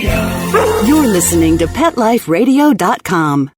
You're listening to PetLifeRadio.com.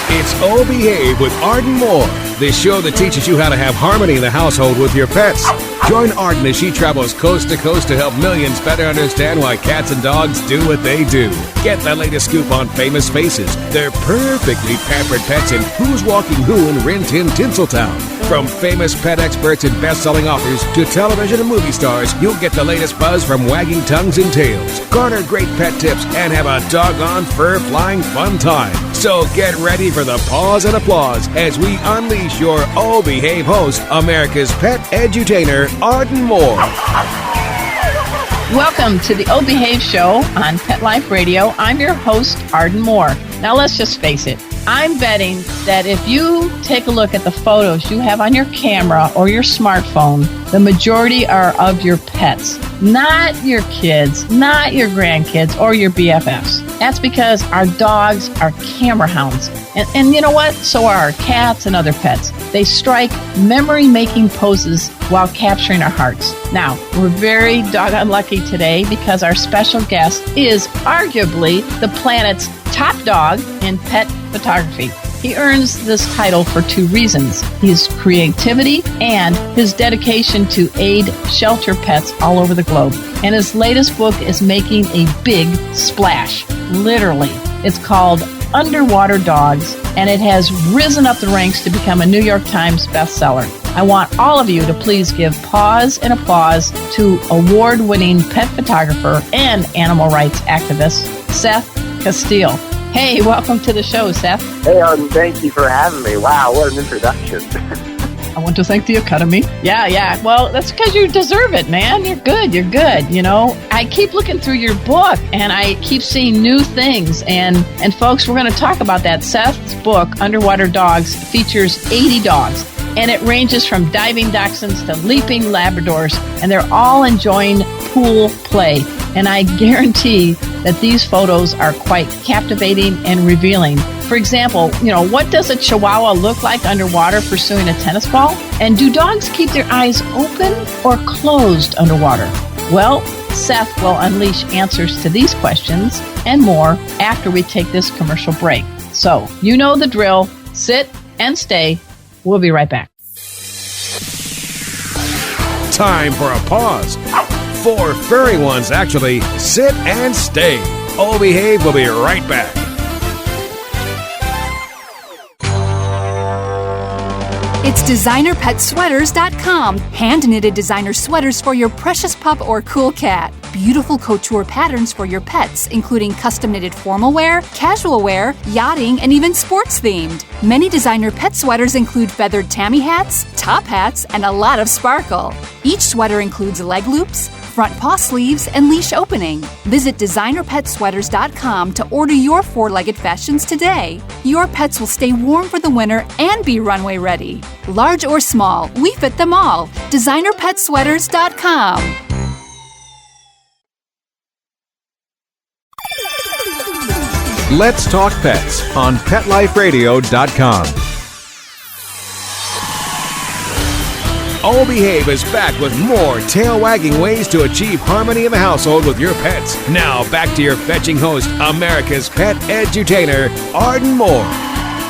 It's Oh Behave with Arden Moore, the show that teaches you how to have harmony in the household with your pets. Join Arden as she travels coast to coast to help millions better understand why cats and dogs do what they do. Get the latest scoop on famous faces, their perfectly pampered pets, and who's walking who in Rin Tin Tinseltown. From famous pet experts and best-selling authors to television and movie stars, you'll get the latest buzz from wagging tongues and tails. Garner great pet tips and have a doggone fur-flying fun time. So get ready for the pause and applause as we unleash your Oh Behave host, America's pet edutainer, Arden Moore. Welcome to the Oh Behave Show on Pet Life Radio. I'm your host, Arden Moore. Now let's just face it. I'm betting that if you take a look at the photos you have on your camera or your smartphone, the majority are of your pets, not your kids, not your grandkids, or your BFFs. That's because our dogs are camera hounds. And you know what? So are our cats and other pets. They strike memory-making poses while capturing our hearts. Now, we're very doggone lucky today because our special guest is arguably the planet's top dog in pet photography. He earns this title for two reasons: his creativity and his dedication to aid shelter pets all over the globe. And his latest book is making a big splash, literally. It's called Underwater Dogs, and it has risen up the ranks to become a New York Times bestseller. I want all of you to please give pause and applause to award-winning pet photographer and animal rights activist, Seth Casteel. Hey, welcome to the show, Seth. Hey, Arden, thank you for having me. Wow, what an introduction. I want to thank the Academy. Yeah. Well, that's because you deserve it, man. You're good. You know, I keep looking through your book, and I keep seeing new things. And folks, we're going to talk about that. Seth's book, Underwater Dogs, features 80 dogs. And it ranges from diving dachshunds to leaping Labradors, and they're all enjoying pool play. And I guarantee that these photos are quite captivating and revealing. For example, you know, what does a Chihuahua look like underwater pursuing a tennis ball? And do dogs keep their eyes open or closed underwater? Well, Seth will unleash answers to these questions and more after we take this commercial break. So, you know the drill. Sit and stay. We'll be right back. Time for a pause. 4 furry ones, actually. Sit and stay. Oh Behave will be right back. It's DesignerPetSweaters.com. Hand-knitted designer sweaters for your precious pup or cool cat. Beautiful couture patterns for your pets, including custom-knitted formal wear, casual wear, yachting, and even sports-themed. Many designer pet sweaters include feathered tammy hats, top hats, and a lot of sparkle. Each sweater includes leg loops, front paw sleeves, and leash opening. Visit DesignerPetSweaters.com to order your 4-legged fashions today. Your pets will stay warm for the winter and be runway ready. Large or small, we fit them all. DesignerPetSweaters.com. Let's Talk Pets on PetLifeRadio.com. Oh Behave is back with more tail-wagging ways to achieve harmony in the household with your pets. Now, back to your fetching host, America's pet edutainer, Arden Moore.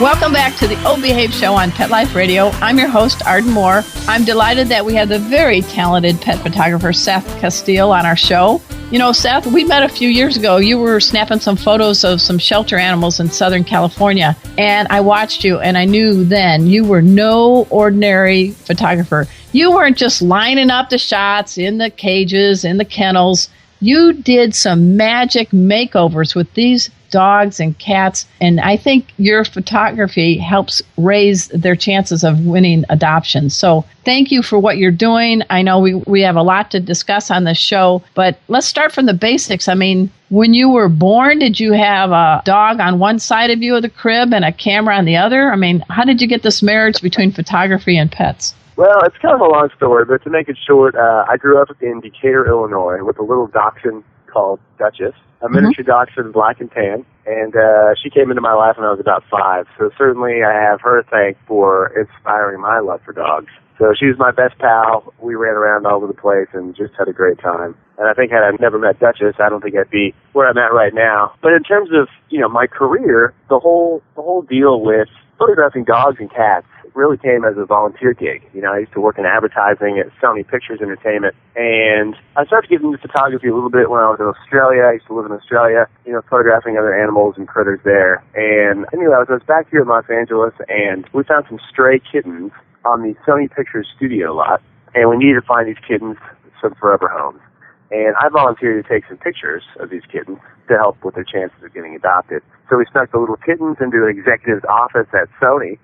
Welcome back to the Oh Behave Show on Pet Life Radio. I'm your host, Arden Moore. I'm delighted that we have the very talented pet photographer, Seth Casteel, on our show. You know, Seth, we met a few years ago. You were snapping some photos of some shelter animals in Southern California, and I watched you, and I knew then you were no ordinary photographer. You weren't just lining up the shots in the cages, in the kennels. You did some magic makeovers with these dogs and cats, and I think your photography helps raise their chances of winning adoption. So thank you for what you're doing. I know we have a lot to discuss on this show, but let's start from the basics. I mean, when you were born, did you have a dog on one side of you of the crib and a camera on the other? I mean, how did you get this marriage between photography and pets? Well, it's kind of a long story, but to make it short, I grew up in Decatur, Illinois, with a little dachshund called Duchess, a miniature dachshund, black and tan, and she came into my life when I was about 5, so certainly I have her to thank for inspiring my love for dogs. So she was my best pal. We ran around all over the place and just had a great time. And I think had I never met Duchess, I don't think I'd be where I'm at right now. But in terms of, my career, the whole deal with photographing dogs and cats really came as a volunteer gig. I used to work in advertising at Sony Pictures Entertainment, and I started getting into photography a little bit when I was in Australia. I used to live in Australia, photographing other animals and critters there. And anyway, I was back here in Los Angeles, and we found some stray kittens on the Sony Pictures studio lot, and we needed to find these kittens some forever homes. And I volunteered to take some pictures of these kittens to help with their chances of getting adopted. So we snuck the little kittens into an executive's office at Sony.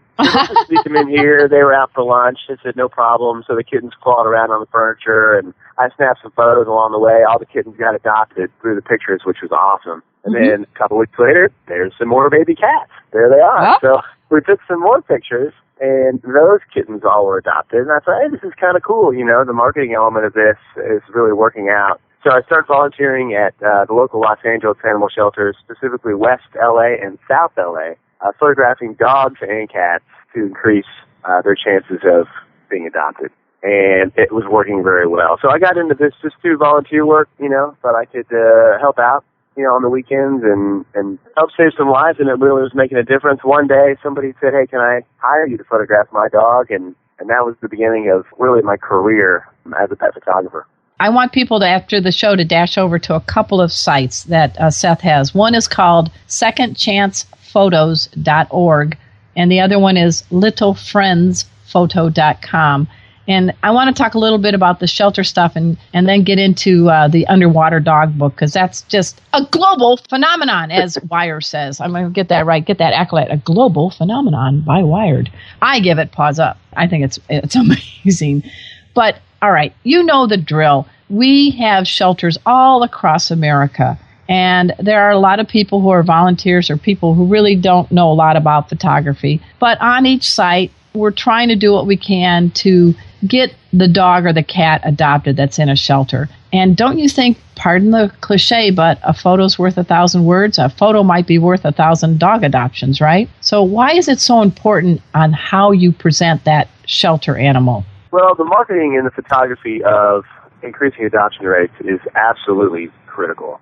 Sneak them in here. They were out for lunch. I said, no problem. So the kittens crawled around on the furniture, and I snapped some photos along the way. All the kittens got adopted through the pictures, which was awesome. And then a couple weeks later, there's some more baby cats. There they are. So we took some more pictures, and those kittens all were adopted. And I thought, hey, this is kind of cool. The marketing element of this is really working out. So I started volunteering at the local Los Angeles animal shelters, specifically West LA and South LA, photographing dogs and cats to increase their chances of being adopted. And it was working very well. So I got into this just to volunteer work, thought I could help out, on the weekends and help save some lives, and it really was making a difference. One day somebody said, hey, can I hire you to photograph my dog? And that was the beginning of really my career as a pet photographer. I want people to, after the show, to dash over to a couple of sites that Seth has. One is called secondchancephotos.org, and the other one is littlefriendsphoto.com. And I want to talk a little bit about the shelter stuff and then get into the underwater dog book, because that's just a global phenomenon, as Wire says. I'm going to get that right, get that accolade. A global phenomenon by Wired. I give it paws up. I think it's amazing. But, all right, you know the drill. We have shelters all across America, and there are a lot of people who are volunteers or people who really don't know a lot about photography. But on each site, we're trying to do what we can to get the dog or the cat adopted that's in a shelter. And don't you think, pardon the cliche, but a photo's worth 1,000 words? A photo might be worth 1,000 dog adoptions, right? So why is it so important on how you present that shelter animal? Well, the marketing and the photography of increasing adoption rates is absolutely critical.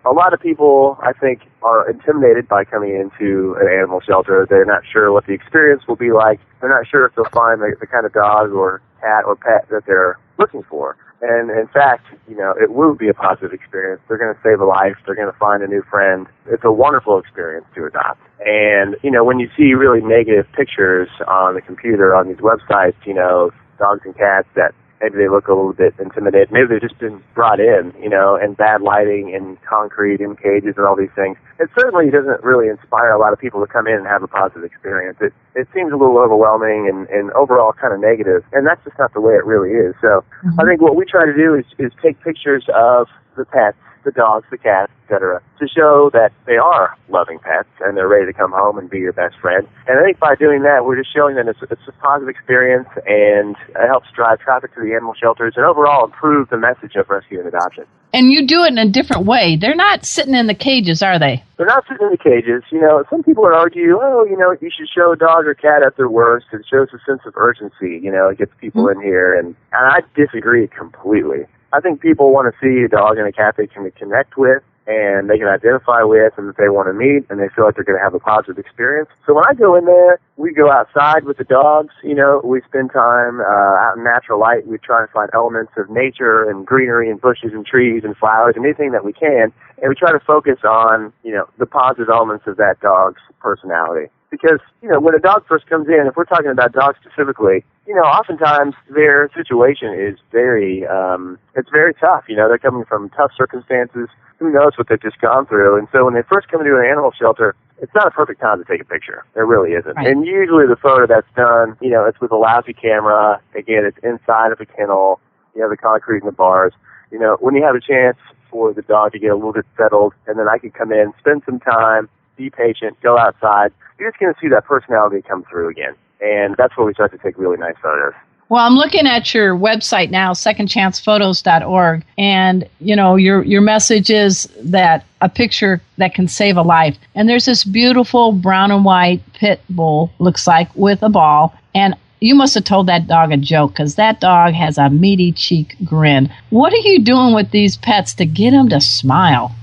A lot of people, I think, are intimidated by coming into an animal shelter. They're not sure what the experience will be like. They're not sure if they'll find the kind of dog or cat or pet that they're looking for. And in fact, it will be a positive experience. They're going to save a life. They're going to find a new friend. It's a wonderful experience to adopt. And, when you see really negative pictures on the computer, on these websites, of dogs and cats that maybe they look a little bit intimidated. Maybe they've just been brought in, and bad lighting and concrete in cages and all these things. It certainly doesn't really inspire a lot of people to come in and have a positive experience. It seems a little overwhelming and overall kind of negative, and that's just not the way it really is. So I think what we try to do is take pictures of the pets, the dogs, the cats, etc., to show that they are loving pets and they're ready to come home and be your best friend. And I think by doing that, we're just showing that it's a positive experience, and it helps drive traffic to the animal shelters and overall improve the message of rescue and adoption. And you do it in a different way. They're not sitting in the cages, are they? They're not sitting in the cages. Some people would argue, you should show a dog or cat at their worst. It shows a sense of urgency. It gets people in here. And I disagree completely. I think people want to see a dog and a cat they can connect with and they can identify with and that they want to meet, and they feel like they're going to have a positive experience. So when I go in there, we go outside with the dogs, we spend time out in natural light. We try to find elements of nature and greenery and bushes and trees and flowers and anything that we can, and we try to focus on, the positive elements of that dog's personality. Because, when a dog first comes in, if we're talking about dogs specifically, oftentimes their situation is it's very tough. They're coming from tough circumstances. Who knows what they've just gone through? And so when they first come into an animal shelter, it's not a perfect time to take a picture. There really isn't. Right. And usually the photo that's done, it's with a lousy camera. Again, it's inside of a kennel. You have the concrete and the bars. When you have a chance for the dog to get a little bit settled, and then I can come in, spend some time, be patient, go outside, you're just going to see that personality come through again. And that's where we start to take really nice photos. Well, I'm looking at your website now, secondchancephotos.org, and, your message is that a picture that can save a life. And there's this beautiful brown and white pit bull, looks like, with a ball. And you must have told that dog a joke because that dog has a meaty cheek grin. What are you doing with these pets to get them to smile?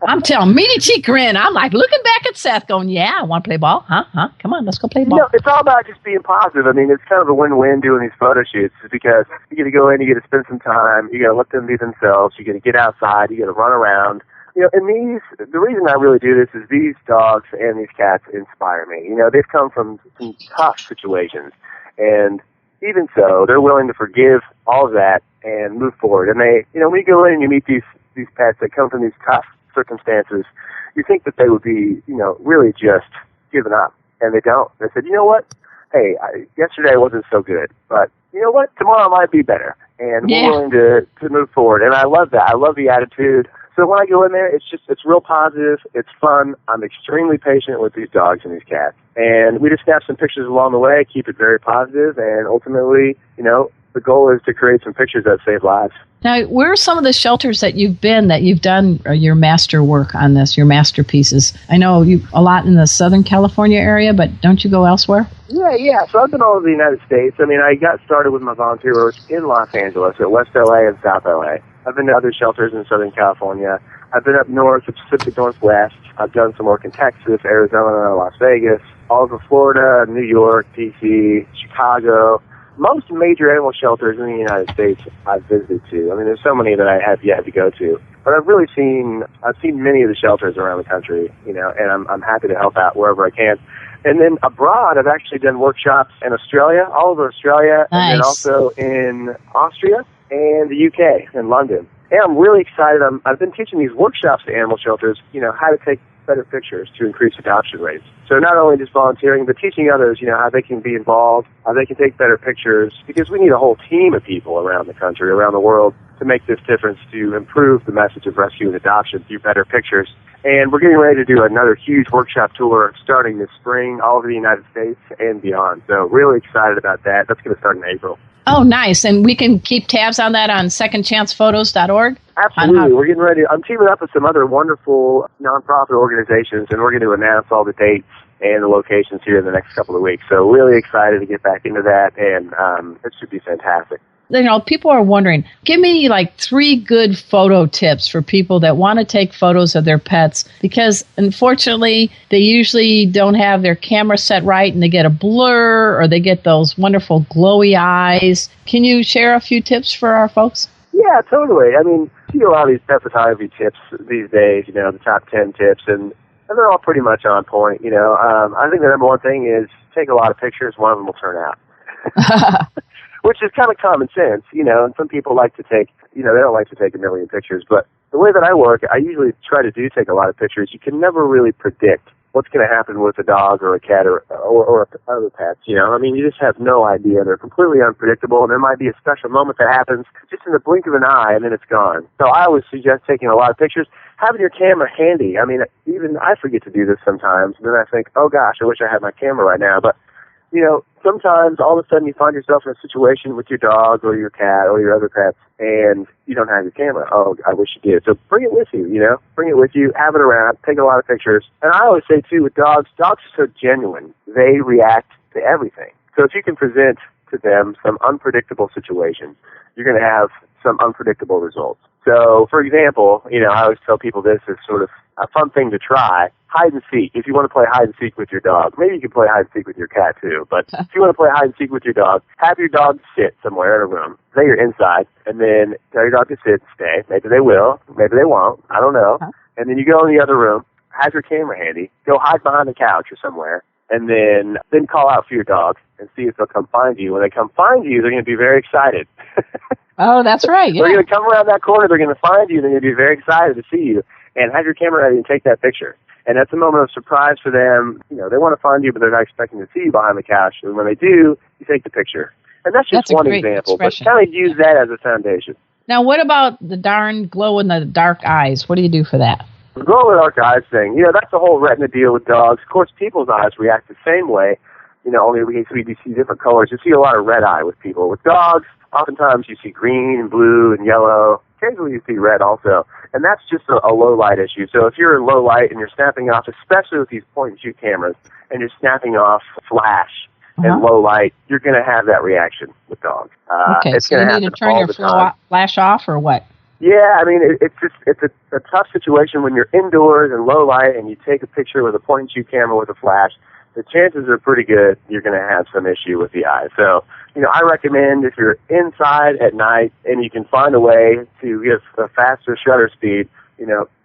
I'm telling meaty cheek grin. I'm like looking back at Seth going, yeah, I want to play ball. Huh? Come on, let's go play ball. It's all about just being positive. I mean, it's kind of a win-win doing these photo shoots because you get to go in, you get to spend some time, you got to let them be themselves, you got to get outside, you got to run around. And the reason I really do this is these dogs and these cats inspire me. They've come from some tough situations, and even so, they're willing to forgive all of that and move forward. And they, when you go in and you meet these pets that come from these tough circumstances, you think that they would be, really just giving up, and they don't. They said, you know what? Hey, yesterday wasn't so good, but you know what? Tomorrow might be better, and we're willing to move forward. And I love that. I love the attitude. So when I go in there, it's real positive. It's fun. I'm extremely patient with these dogs and these cats. And we just snap some pictures along the way, keep it very positive, and ultimately, the goal is to create some pictures that save lives. Now, where are some of the shelters that you've been that you've done your master work on this, your masterpieces? I know you a lot in the Southern California area, but don't you go elsewhere? Yeah. So I've been all over the United States. I mean, I got started with my volunteer work in Los Angeles, at West LA and South LA. I've been to other shelters in Southern California. I've been up north, the Pacific Northwest. I've done some work in Texas, Arizona, Las Vegas, all over Florida, New York, D.C., Chicago. Most major animal shelters in the United States I've visited to. I mean, there's so many that I have yet to go to. But I've seen many of the shelters around the country, and I'm happy to help out wherever I can. And then abroad, I've actually done workshops in Australia, all over Australia, nice. And then also in Austria and the UK, in London. And I'm really excited. I've been teaching these workshops to animal shelters, how to take better pictures to increase adoption rates. So not only just volunteering, but teaching others, how they can be involved, how they can take better pictures, because we need a whole team of people around the country, around the world, to make this difference, to improve the message of rescue and adoption through better pictures. And we're getting ready to do another huge workshop tour starting this spring all over the United States and beyond. So really excited about that. That's going to start in April. Oh, nice. And we can keep tabs on that on secondchancephotos.org? Absolutely. We're getting ready. I'm teaming up with some other wonderful nonprofit organizations, and we're going to announce all the dates and the locations here in the next couple of weeks. So really excited to get back into that, and it should be fantastic. People are wondering, give me like 3 good photo tips for people that want to take photos of their pets, because unfortunately they usually don't have their camera set right and they get a blur or they get those wonderful glowy eyes. Can you share a few tips for our folks? Yeah, totally. I mean, you see a lot of these pet photography tips these days, the top 10 tips, and they're all pretty much on point. I think the number one thing is take a lot of pictures. One of them will turn out. Which is kind of common sense, and some people like to take, they don't like to take a million pictures, but the way that I work, I usually try to take a lot of pictures. You can never really predict what's going to happen with a dog or a cat or other pets, I mean, you just have no idea. They're completely unpredictable, and there might be a special moment that happens just in the blink of an eye, and then it's gone. So I always suggest taking a lot of pictures, having your camera handy. I mean, even I forget to do this sometimes, and then I think, oh gosh, I wish I had my camera right now, but sometimes all of a sudden you find yourself in a situation with your dog or your cat or your other pets and you don't have your camera. Oh, I wish you did. So bring it with you, Bring it with you, have it around, take a lot of pictures. And I always say, too, with dogs are so genuine. They react to everything. So if you can present to them some unpredictable situation, you're going to have some unpredictable results. So, for example, I always tell people this is sort of a fun thing to try. Hide and seek. If you want to play hide and seek with your dog, maybe you can play hide and seek with your cat too, but if you want to play hide and seek with your dog, have your dog sit somewhere in a room. Say you're inside, and then tell your dog to sit and stay. Maybe they will, maybe they won't, I don't know. And then you go in the other room, have your camera handy, go hide behind the couch or somewhere, and then call out for your dog and see if they'll come find you. When they come find you, they're going to be very excited. Oh, that's right. Yeah. They're going to come around that corner, they're going to find you, and they're going to be very excited to see you. And have your camera ready and take that picture. And that's a moment of surprise for them. They want to find you, but they're not expecting to see you behind the couch. And when they do, you take the picture. And that's just one example, but kind of use that as a foundation. Now, what about the darn glow in the dark eyes? What do you do for that? The glow in the dark eyes thing, that's the whole retina deal with dogs. Of course, people's eyes react the same way. Only we see different colors. You see a lot of red eye with people. With dogs, oftentimes you see green and blue and yellow. Occasionally you see red also. And that's just a low light issue. So if you're in low light and you're snapping off, especially with these point and shoot cameras, and you're snapping off flash, and low light, you're going to have that reaction with dogs. Okay, it's so you need to turn your flash off or what? Yeah, I mean, it's a tough situation when you're indoors and low light and you take a picture with a point-and-shoot camera with a flash. The chances are pretty good you're going to have some issue with the eye. So, I recommend if you're inside at night and you can find a way to get a faster shutter speed,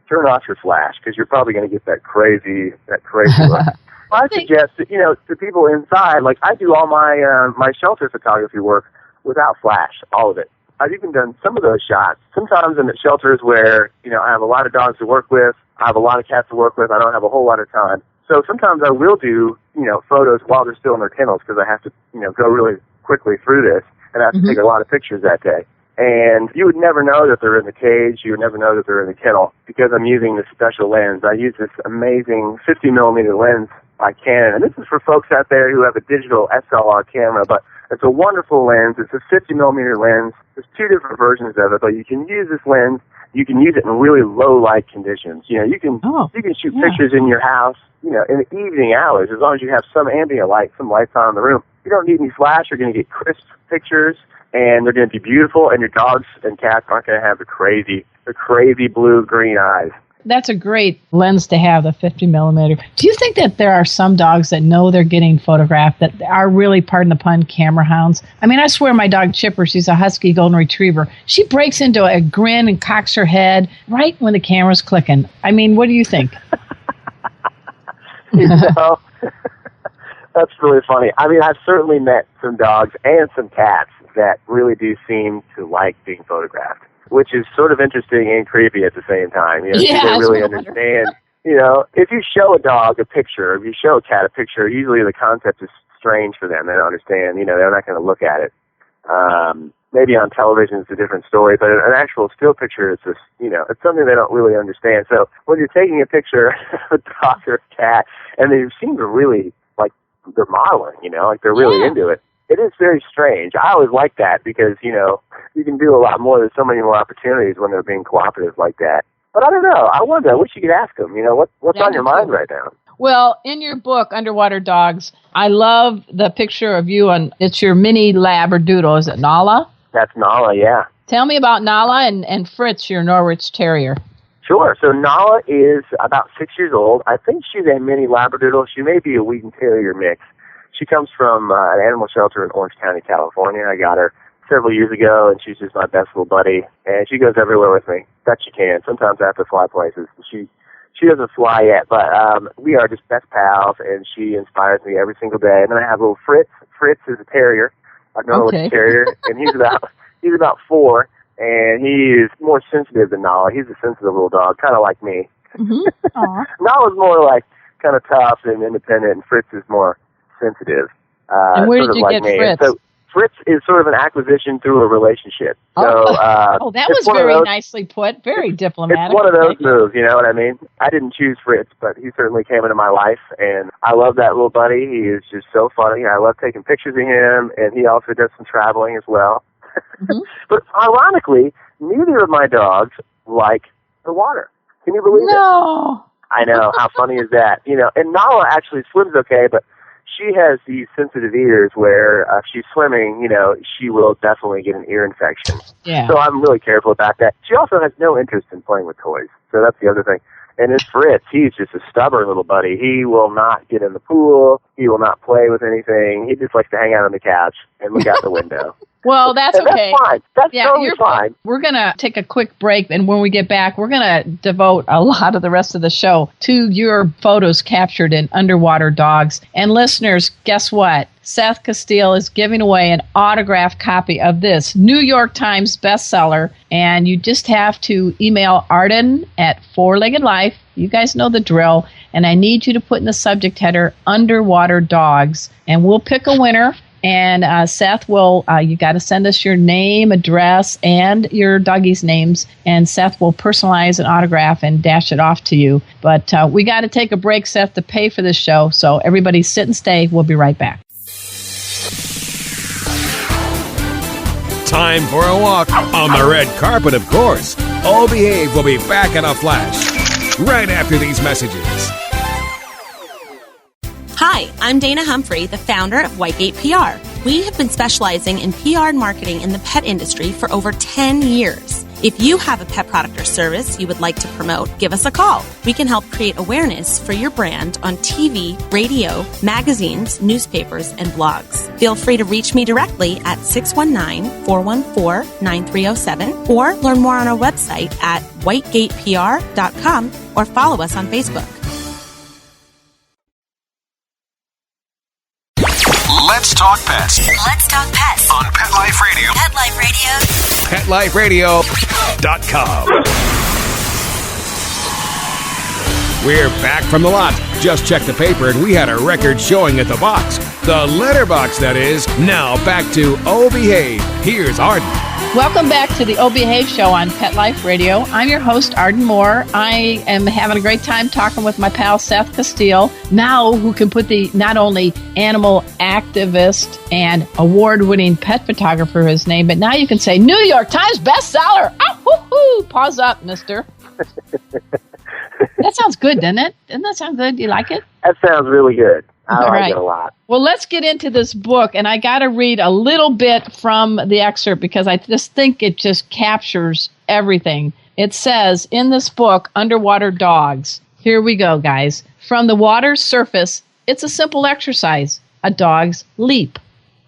turn off your flash because you're probably going to get that crazy look. I suggest that, to people inside, like I do all my shelter photography work without flash, all of it. I've even done some of those shots. Sometimes in the shelters where, I have a lot of dogs to work with, I have a lot of cats to work with, I don't have a whole lot of time. So sometimes I will do, photos while they're still in their kennels because I have to, go really quickly through this and I have to take a lot of pictures that day. And you would never know that they're in the cage. You would never know that they're in the kennel because I'm using this special lens. I use this amazing 50 millimeter lens by Canon. And this is for folks out there who have a digital SLR camera, but it's a wonderful lens. It's a 50 millimeter lens. There's two different versions of it, but you can use this lens. You can use it in really low light conditions. You can shoot pictures in your house, in the evening hours, as long as you have some ambient light, some lights on in the room. You don't need any flash. You're going to get crisp pictures, and they're going to be beautiful, and your dogs and cats aren't going to have the crazy blue-green eyes. That's a great lens to have, the 50 millimeter. Do you think that there are some dogs that know they're getting photographed that are really, pardon the pun, camera hounds? I mean, I swear my dog Chipper, she's a husky golden retriever. She breaks into a grin and cocks her head right when the camera's clicking. I mean, what do you think? That's really funny. I mean, I've certainly met some dogs and some cats that really do seem to like being photographed, which is sort of interesting and creepy at the same time. Do they really understand? If you show a dog a picture, if you show a cat a picture, usually the concept is strange for them. They don't understand. They're not going to look at it. Maybe on television it's a different story, but an actual still picture is just, it's something they don't really understand. So when you're taking a picture of a dog or a cat, and they seem to really, like, they're modeling, like they're really into it. It is very strange. I always like that because, you can do a lot more. There's so many more opportunities when they're being cooperative like that. But I don't know. I wonder. I wish you could ask them, what's on your mind right now? Well, in your book, Underwater Dogs, I love the picture of you, and it's your mini Labradoodle. Is it Nala? That's Nala, yeah. Tell me about Nala and Fritz, your Norwich Terrier. Sure. So Nala is about 6 years old. I think she's a mini Labradoodle. She may be a Wheaten Terrier mix. She comes from an animal shelter in Orange County, California. I got her several years ago, and she's just my best little buddy. And she goes everywhere with me that she can. Sometimes I have to fly places. She doesn't fly yet, but we are just best pals, and she inspires me every single day. And then I have little Fritz. Fritz is a terrier, a Norwich Terrier, and he's about 4, and he is more sensitive than Nala. He's a sensitive little dog, kind of like me. Nala's more like kind of tough and independent, and Fritz is more sensitive. And where did you get Fritz? So Fritz is sort of an acquisition through a relationship. So, that was very nicely put. Very diplomatic. It's one of those moves, you know what I mean? I didn't choose Fritz, but he certainly came into my life, and I love that little buddy. He is just so funny. I love taking pictures of him, and he also does some traveling as well. But ironically, neither of my dogs like the water. Can you believe it? I know. How funny is that? And Nala actually swims okay, but she has these sensitive ears where if she's swimming, she will definitely get an ear infection. Yeah. So I'm really careful about that. She also has no interest in playing with toys. So that's the other thing. And as Fritz, he's just a stubborn little buddy. He will not get in the pool. He will not play with anything. He just likes to hang out on the couch and look out the window. Well, that's okay. That's fine. That's totally fine. We're going to take a quick break, and when we get back, we're going to devote a lot of the rest of the show to your photos captured in Underwater Dogs. And listeners, guess what? Seth Casteel is giving away an autographed copy of this New York Times bestseller, and you just have to email Arden at 4-Legged Life. You guys know the drill, and I need you to put in the subject header Underwater Dogs, and we'll pick a winner. And Seth will, you got to send us your name, address, and your doggies' names. And Seth will personalize an autograph and dash it off to you. But we got to take a break, Seth, to pay for this show. So everybody sit and stay. We'll be right back. Time for a walk on the red carpet, of course. All Behave will be back in a flash right after these messages. Hi, Hi, I'm Dana Humphrey, the founder of Whitegate PR. We have been specializing in PR and marketing in the pet industry for over 10 years. If you have a pet product or service you would like to promote, give us a call. We can help create awareness for your brand on TV, radio, magazines, newspapers, and blogs. Feel free to reach me directly at 619-414-9307 or learn more on our website at whitegatepr.com or follow us on Facebook. Let's talk pets Let's talk pets on Pet Life Radio. Pet Life Radio. PetLifeRadio.com. We're back from the lot. Just checked the paper and we had a record showing at the box. The letterbox, that is. Now back to Oh Behave. Here's Arden. Welcome back to the Oh Behave Show on Pet Life Radio. I'm your host, Arden Moore. I am having a great time talking with my pal, Seth Casteel, now who can put the not only animal activist and award-winning pet photographer in his name, but now you can say New York Times bestseller. Oh, hoo-hoo. Pause up, mister. That sounds good, doesn't it? Doesn't that sound good? Do you like it? That sounds really good. I like it a lot. Well, let's get into this book, and I got to read a little bit from the excerpt because I just think it just captures everything. It says in this book, Underwater Dogs. Here we go, guys. From the water's surface, it's a simple exercise. A dog's leap,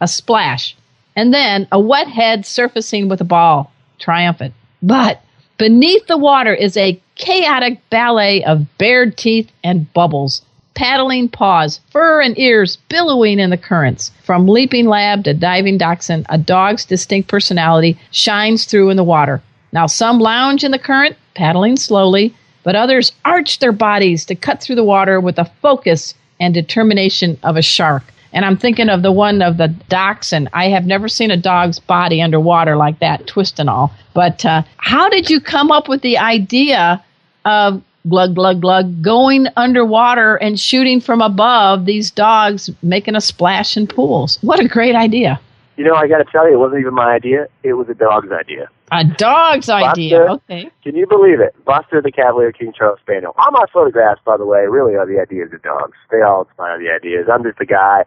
a splash, and then a wet head surfacing with a ball. Triumphant. But beneath the water is a chaotic ballet of bared teeth and bubbles. Paddling paws, fur and ears billowing in the currents. From leaping lab to diving dachshund, a dog's distinct personality shines through in the water. Now some lounge in the current, paddling slowly, but others arch their bodies to cut through the water with the focus and determination of a shark. And I'm thinking of the one of the dachshund. I have never seen a dog's body underwater like that, twist and all. But how did you come up with the idea of glug, glug, glug, going underwater and shooting from above these dogs making a splash in pools? What a great idea. You know, I got to tell you, it wasn't even my idea. It was a dog's idea. A dog's idea, okay. Can you believe it? Buster the Cavalier King Charles Spaniel. All my photographs, by the way, really are the ideas of dogs. They all inspire the ideas. I'm just the guy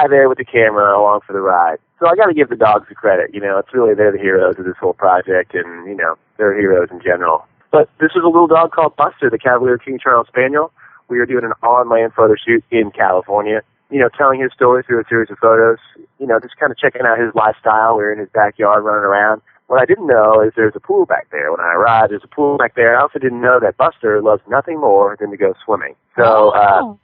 there with the camera along for the ride. So I got to give the dogs the credit. You know, it's really, they're the heroes of this whole project, and, you know, they're heroes in general. But this was a little dog called Buster, the Cavalier King Charles Spaniel. We were doing an on-land photo shoot in California, you know, telling his story through a series of photos, you know, just kind of checking out his lifestyle. We were in his backyard running around. What I didn't know is there's a pool back there. When I arrived, there's a pool back there. I also didn't know that Buster loves nothing more than to go swimming. So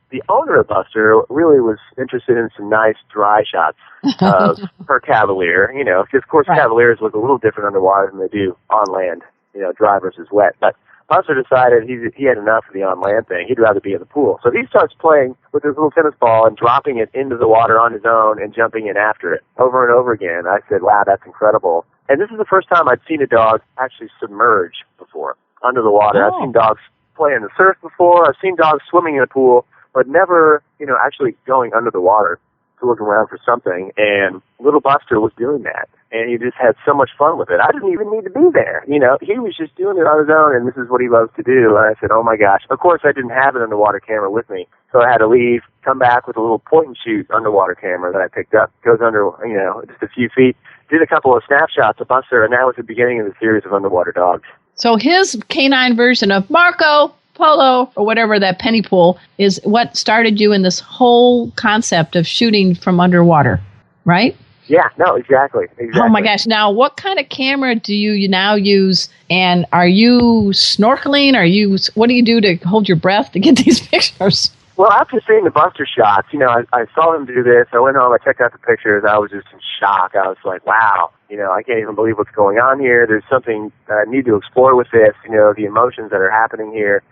the owner of Buster really was interested in some nice dry shots of her Cavalier, you know, because, of course, Cavaliers look a little different underwater than they do on land. You know, dry versus wet. But Buster decided he had enough of the on-land thing. He'd rather be in the pool. So he starts playing with his little tennis ball and dropping it into the water on his own and jumping in after it over and over again. I said, wow, that's incredible. And this is the first time I'd seen a dog actually submerge before, under the water. I've seen dogs play in the surf before. I've seen dogs swimming in a pool, but never, you know, actually going under the water to look around for something. And little Buster was doing that. And he just had so much fun with it. I didn't even need to be there. You know, he was just doing it on his own, and this is what he loves to do. And I said, oh, my gosh. Of course, I didn't have an underwater camera with me, so I had to leave, come back with a little point-and-shoot underwater camera that I picked up. Goes under, you know, just a few feet. Did a couple of snapshots of Buster, and that was the beginning of the series of underwater dogs. So his canine version of Marco Polo, or whatever, that penny pool, is what started you in this whole concept of shooting from underwater, right? Yeah, no, exactly. Oh, my gosh. Now, what kind of camera do you now use, and are you snorkeling? What do you do to hold your breath to get these pictures? Well, after seeing the Buster shots, you know, I saw him do this. I went home, I checked out the pictures. I was just in shock. I was like, wow, you know, I can't even believe what's going on here. There's something that I need to explore with this, you know, the emotions that are happening here.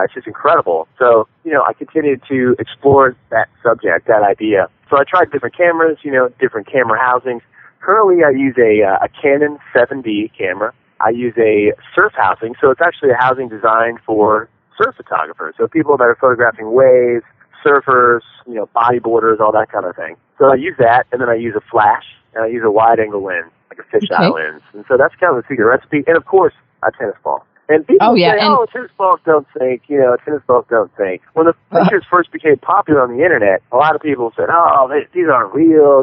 It's just incredible. So, you know, I continued to explore that subject, that idea. So I tried different cameras, you know, different camera housings. Currently, I use a Canon 7D camera. I use a surf housing, so it's actually a housing designed for surf photographers. So people that are photographing waves, surfers, you know, bodyboarders, all that kind of thing. So I use that, and then I use a flash, and I use a wide-angle lens, like a fisheye lens. And so that's kind of the secret recipe. And, of course, a tennis ball. And people say, tennis balls don't sink, tennis balls don't sink. When the pictures first became popular on the internet, a lot of people said, these aren't real,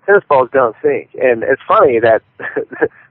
tennis balls don't sink. And it's funny that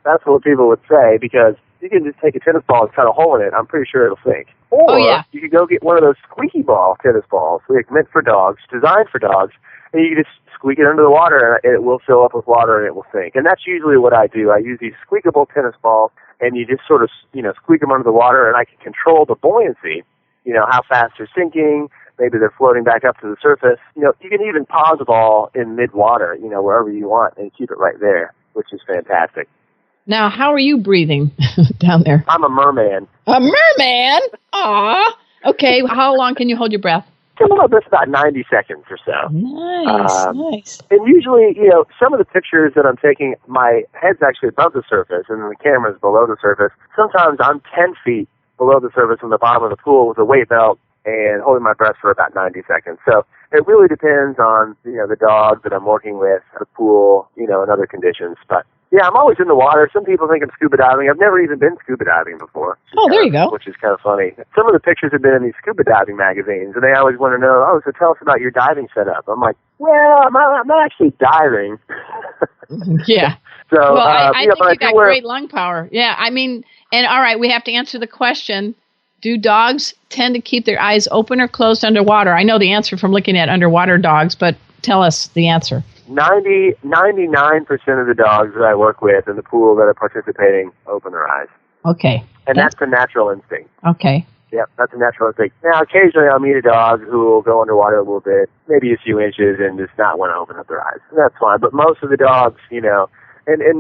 that's what people would say, because you can just take a tennis ball and cut a hole in it. I'm pretty sure it'll sink. Or you could go get one of those squeaky ball tennis balls, meant for dogs, designed for dogs, and you can just squeak it under the water, and it will fill up with water, and it will sink. And that's usually what I do. I use these squeakable tennis balls, and you just sort of, squeak them under the water, and I can control the buoyancy, how fast they're sinking. Maybe they're floating back up to the surface. You can even pause the ball in mid-water, wherever you want, and keep it right there, which is fantastic. Now, how are you breathing down there? I'm a merman. A merman? Aw. Okay, how long can you hold your breath? That's about 90 seconds or so. Nice. And usually, some of the pictures that I'm taking, my head's actually above the surface, and the camera's below the surface. Sometimes I'm 10 feet below the surface in the bottom of the pool with a weight belt and holding my breath for about 90 seconds. So it really depends on, the dog that I'm working with, the pool, and other conditions. But yeah, I'm always in the water. Some people think I'm scuba diving. I've never even been scuba diving before. There you go. Which is kind of funny. Some of the pictures have been in these scuba diving magazines, and they always want to know, so tell us about your diving setup. I'm like, well, I'm not actually diving. Yeah. So, I think you got great lung power. Yeah, and all right, we have to answer the question, do dogs tend to keep their eyes open or closed underwater? I know the answer from looking at underwater dogs, but tell us the answer. 99% of the dogs that I work with in the pool that are participating open their eyes. Okay. And that's a natural instinct. Okay. Yep, that's a natural instinct. Now, occasionally I'll meet a dog who will go underwater a little bit, maybe a few inches, and just not want to open up their eyes. And that's fine. But most of the dogs, and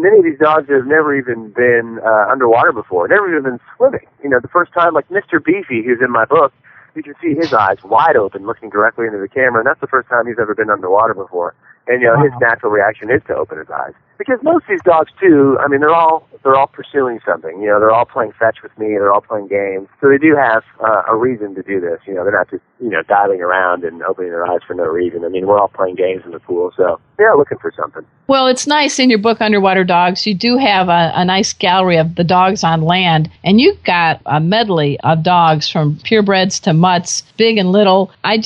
many of these dogs have never even been underwater before, never even been swimming. The first time, like Mr. Beefy, who's in my book, you can see his eyes wide open looking directly into the camera, and that's the first time he's ever been underwater before. And, his natural reaction is to open his eyes. Because most of these dogs, too, they're all pursuing something. They're all playing fetch with me. They're all playing games. So they do have a reason to do this. They're not just, diving around and opening their eyes for no reason. We're all playing games in the pool, so they're looking for something. Well, it's nice in your book, Underwater Dogs, you do have a nice gallery of the dogs on land, and you've got a medley of dogs from purebreds to mutts, big and little. I'm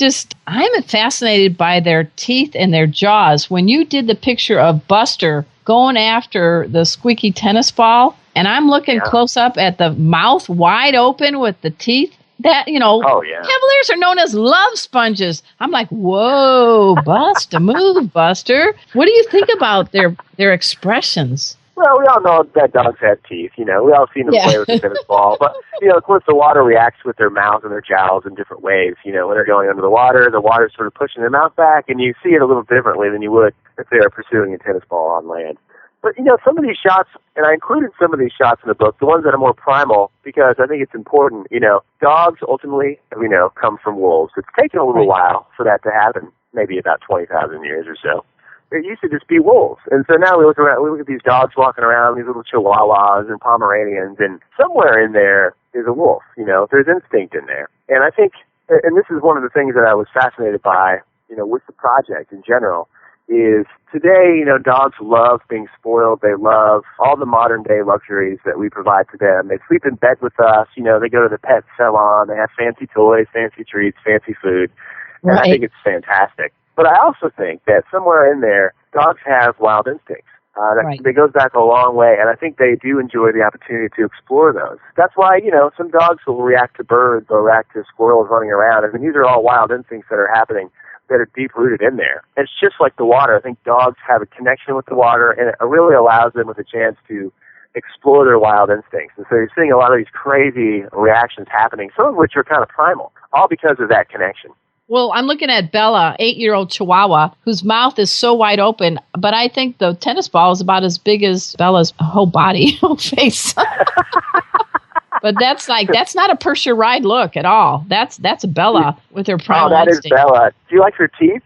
fascinated by their teeth and their jaws. When you did the picture of Buster going after the squeaky tennis ball, and I'm looking close up at the mouth wide open with the teeth, that, Cavaliers are known as love sponges. I'm like, whoa, Buster, move, Buster. What do you think about their expressions? Well, we all know that dogs have teeth, We all seen them play with the tennis ball. But, of course, the water reacts with their mouth and their jowls in different ways. When they're going under the water's sort of pushing their mouth back, and you see it a little differently than you would if they were pursuing a tennis ball on land. But, some of these shots, and I included some of these shots in the book, the ones that are more primal, because I think it's important. Dogs ultimately, come from wolves. It's taken a little while for that to happen, maybe about 20,000 years or so. It used to just be wolves. And so now we look at these dogs walking around, these little Chihuahuas and Pomeranians, and somewhere in there is a wolf. There's instinct in there. And I think, and this is one of the things that I was fascinated by, with the project in general, is today, dogs love being spoiled. They love all the modern day luxuries that we provide to them. They sleep in bed with us. They go to the pet salon. They have fancy toys, fancy treats, fancy food. And I think it's fantastic. But I also think that somewhere in there, dogs have wild instincts. That goes back a long way, and I think they do enjoy the opportunity to explore those. That's why, some dogs will react to birds or react to squirrels running around. These are all wild instincts that are happening that are deep-rooted in there. And it's just like the water. I think dogs have a connection with the water, and it really allows them with a chance to explore their wild instincts. And so you're seeing a lot of these crazy reactions happening, some of which are kind of primal, all because of that connection. Well, I'm looking at Bella, 8-year-old Chihuahua, whose mouth is so wide open, but I think the tennis ball is about as big as Bella's whole body, whole face. But that's not a Persia ride look at all. That's Bella with her primal instinct. Is Bella. Do you like her teeth?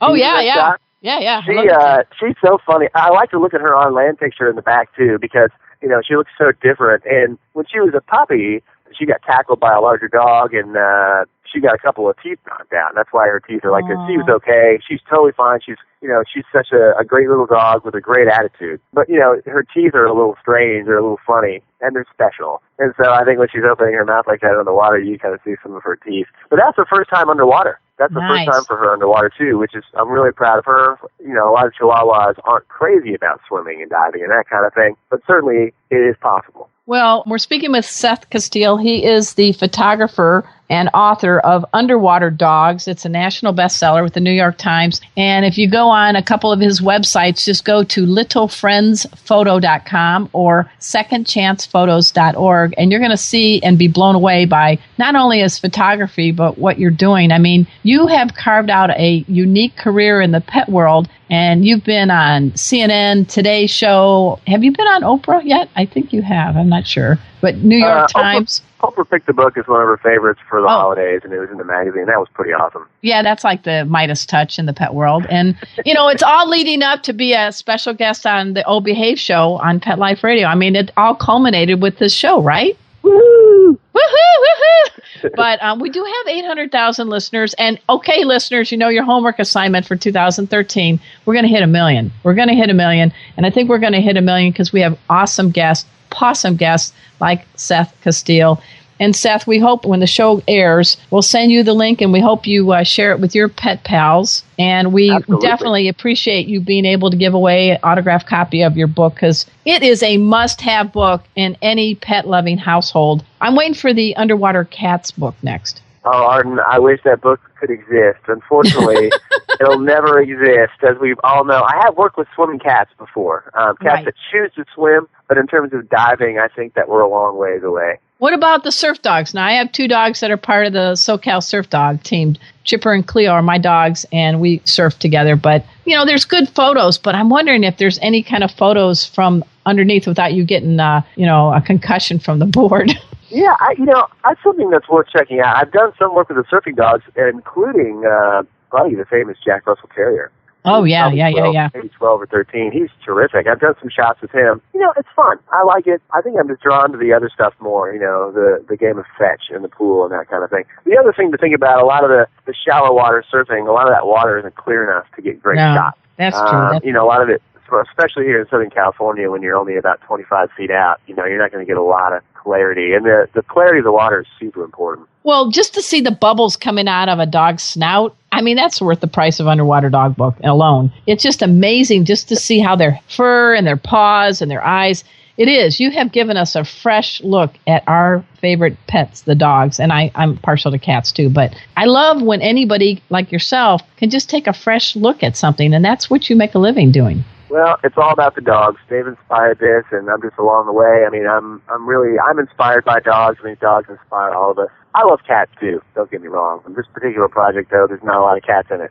Oh, yeah. Yeah. She's so funny. I like to look at her on land picture in the back, too, because, she looks so different. And when she was a puppy, she got tackled by a larger dog, and she got a couple of teeth knocked out. And that's why her teeth are like this. She was okay. She's totally fine. She's such a great little dog with a great attitude. But, her teeth are a little strange. They're a little funny. And they're special. And so I think when she's opening her mouth like that in the water, you kind of see some of her teeth. But that's her first time underwater. That's the first time for her underwater, too, which is, I'm really proud of her. A lot of Chihuahuas aren't crazy about swimming and diving and that kind of thing. But certainly it is possible. Well, we're speaking with Seth Casteel. He is the photographer and author of Underwater Dogs. It's a national bestseller with the New York Times. And if you go on a couple of his websites, just go to littlefriendsphoto.com or secondchancephotos.org, and you're going to see and be blown away by not only his photography, but what you're doing. I mean, you have carved out a unique career in the pet world, and you've been on CNN, Today Show. Have you been on Oprah yet? I think you have. I'm not sure. But New York Times. Oprah picked the book as one of her favorites for the holidays, and it was in the magazine. That was pretty awesome. Yeah, that's like the Midas touch in the pet world. And, it's all leading up to be a special guest on the Oh Behave show on Pet Life Radio. I mean, it all culminated with this show, right? Woohoo! Woohoo! But we do have 800,000 listeners. And, okay, listeners, your homework assignment for 2013, we're going to hit 1 million. We're going to hit 1 million. And I think we're going to hit 1 million because we have awesome guests like Seth Casteel. And Seth, we hope when the show airs, we'll send you the link, and we hope you share it with your pet pals. And we definitely appreciate you being able to give away an autographed copy of your book, because it is a must-have book in any pet-loving household. I'm waiting for the Underwater Cats book next. Oh, Arden, I wish that book could exist. Unfortunately, it'll never exist, as we all know. I have worked with swimming cats before, cats that choose to swim, but in terms of diving, I think that we're a long ways away. What about the surf dogs? Now, I have 2 dogs that are part of the SoCal Surf Dog team. Chipper and Cleo are my dogs, and we surf together. But, there's good photos, but I'm wondering if there's any kind of photos from underneath without you getting, a concussion from the board. Yeah, that's something that's worth checking out. I've done some work with the surfing dogs, including Buddy, the famous Jack Russell Terrier. Oh, yeah. Maybe 12 or 13. He's terrific. I've done some shots with him. It's fun. I like it. I think I'm just drawn to the other stuff more, the game of fetch in the pool and that kind of thing. The other thing to think about, a lot of the shallow water surfing, a lot of that water isn't clear enough to get great shots. That's true. A lot of it, especially here in Southern California, when you're only about 25 feet out, you're not going to get a lot of clarity. And the clarity of the water is super important. Well, just to see the bubbles coming out of a dog's snout, I mean, that's worth the price of Underwater Dog book alone. It's just amazing just to see how their fur and their paws and their eyes. It is. You have given us a fresh look at our favorite pets, the dogs, and I'm partial to cats too. But I love when anybody like yourself can just take a fresh look at something, and that's what you make a living doing. Well, it's all about the dogs. They've inspired this, and I'm just along the way. I mean, I'm inspired by dogs, and these dogs inspire all of us. I love cats, too. Don't get me wrong. In this particular project, though, there's not a lot of cats in it.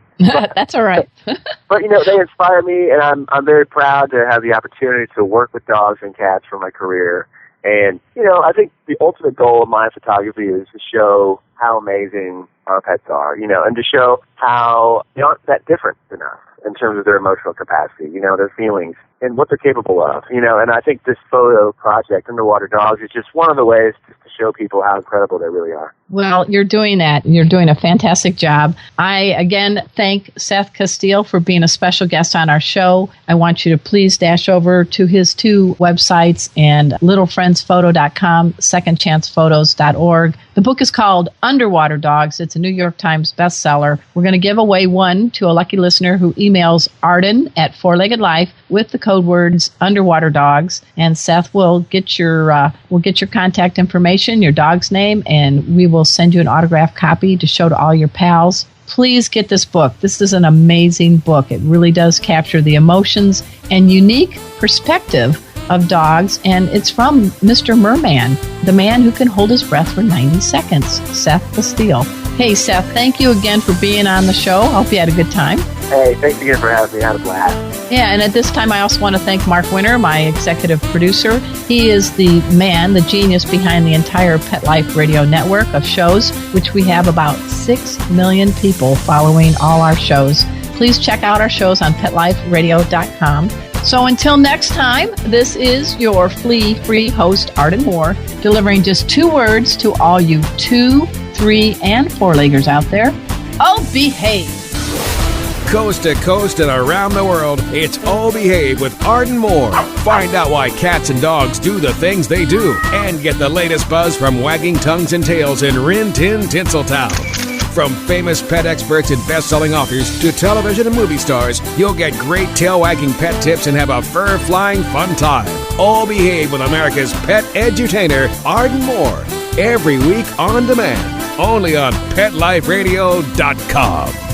That's all right. But, they inspire me, and I'm very proud to have the opportunity to work with dogs and cats for my career. And, I think the ultimate goal of my photography is to show how amazing our pets are, and to show how they aren't that different than us in terms of their emotional capacity, their feelings, and what they're capable of, and I think this photo project, Underwater Dogs, is just one of the ways just to show people how incredible they really are. Well, you're doing that. You're doing a fantastic job. I, again, thank Seth Casteel for being a special guest on our show. I want you to please dash over to his 2 websites, and littlefriendsphoto.com, secondchancephotos.org. The book is called Underwater Dogs. It's a New York Times bestseller. We're going to give away one to a lucky listener who emails Arden at 4leggedlife with the code words Underwater Dogs, and Seth will get your contact information, your dog's name, and we will send you an autographed copy to show to all your pals. Please get this book. This is an amazing book. It really does capture the emotions and unique perspective of dogs, and it's from Mr. Merman, the man who can hold his breath for 90 seconds, Seth Casteel. Hey, Seth, thank you again for being on the show. Hope you had a good time. Hey, thanks again for having me. I had a blast. Yeah, and at this time, I also want to thank Mark Winter, my executive producer. He is the man, the genius behind the entire Pet Life Radio network of shows, which we have about 6 million people following all our shows. Please check out our shows on PetLifeRadio.com. So until next time, this is your flea-free host, Arden Moore, delivering just 2 words to all you 2, 3, 3, and 4-leggers out there. Oh, behave. Coast to coast and around the world, it's Oh Behave with Arden Moore. Find out why cats and dogs do the things they do and get the latest buzz from wagging tongues and tails in Rin Tin Tinseltown. From famous pet experts and best-selling authors to television and movie stars, you'll get great tail-wagging pet tips and have a fur-flying fun time. Oh Behave with America's pet edutainer, Arden Moore. Every week on demand, only on PetLifeRadio.com.